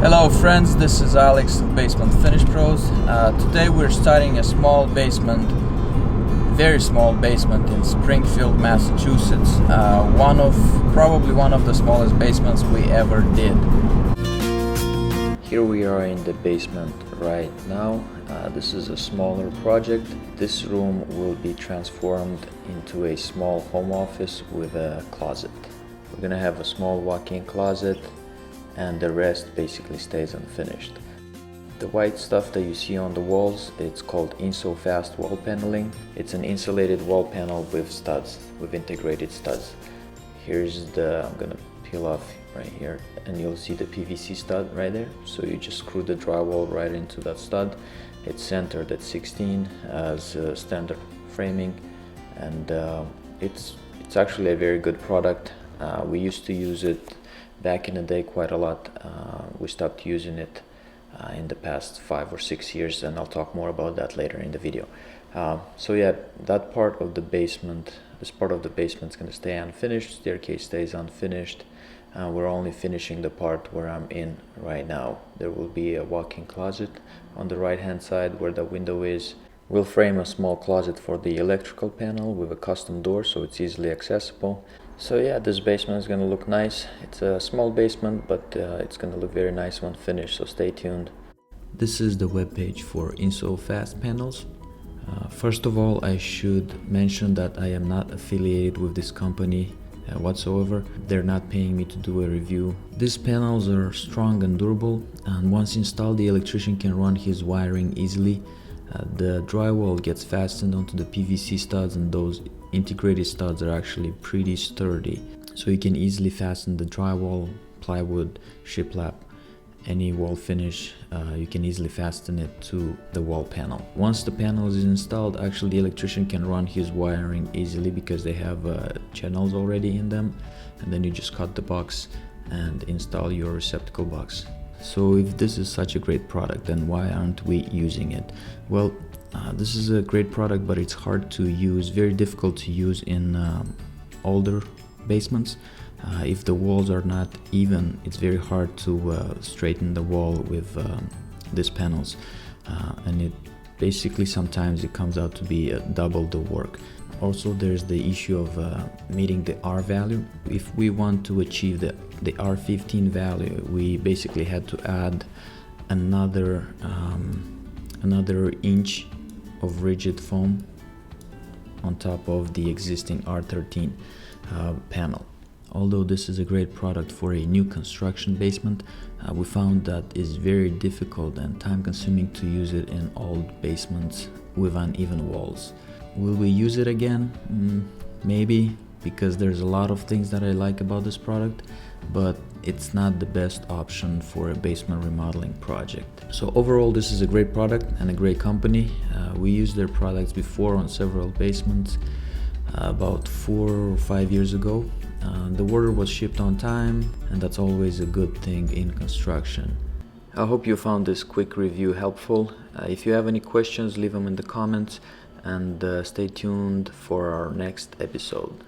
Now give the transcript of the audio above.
Hello friends, this is Alex of Basement Finish Pros. Today we're starting a small basement, very small basement in Springfield, Massachusetts. Probably one of the smallest basements we ever did. Here we are in the basement right now. This is a smaller project. This room will be transformed into a small home office with a closet. We're gonna have a small walk-in closet, and the rest basically stays unfinished. The white stuff that you see on the walls, it's called Insole fast wall paneling. It's an insulated wall panel with studs, with integrated studs. I'm gonna peel off right here, and you'll see the PVC stud right there. So you just screw the drywall right into that stud. It's centered at 16 as standard framing, and it's actually a very good product. We used to use it back in the day quite a lot. We stopped using it in the past 5 or 6 years, and I'll talk more about that later in the video. So yeah, that part of the basement, this part of the basement is going to stay unfinished. Staircase stays unfinished. We're only finishing the part where I'm in right now. There will be a walk-in closet on the right hand side where the window is. We'll frame a small closet for the electrical panel with a custom door so it's easily accessible. So yeah, this basement is going to look nice. It's a small basement, but it's going to look very nice when finished, so stay tuned. This is the webpage for Insole Fast Panels. First of all, I should mention that I am not affiliated with this company whatsoever. They're not paying me to do a review. These panels are strong and durable, and once installed, the electrician can run his wiring easily. The drywall gets fastened onto the PVC studs, and those integrated studs are actually pretty sturdy, so you can easily fasten the drywall, plywood, shiplap, any wall finish. You can easily fasten it to the wall panel. Once the panel is installed, actually the electrician can run his wiring easily because they have channels already in them, and then you just cut the box and install your receptacle box. So if this is such a great product, then why aren't we using it? Well, this is a great product, but it's hard to use, very difficult to use in older basements. If the walls are not even, it's very hard to straighten the wall with these panels, and it basically sometimes it comes out to be double the work. Also, there's the issue of meeting the R value. If we want to achieve the R15 value, we basically had to add another inch of rigid foam on top of the existing R13 panel. Although this is a great product for a new construction basement, we found that it's very difficult and time-consuming to use it in old basements with uneven walls. Will we use it again? Maybe, because there's a lot of things that I like about this product, but it's not the best option for a basement remodeling project. So overall, this is a great product and a great company. We used their products before on several basements about 4 or 5 years ago. The order was shipped on time, and that's always a good thing in construction. I hope you found this quick review helpful. If you have any questions, leave them in the comments, and stay tuned for our next episode.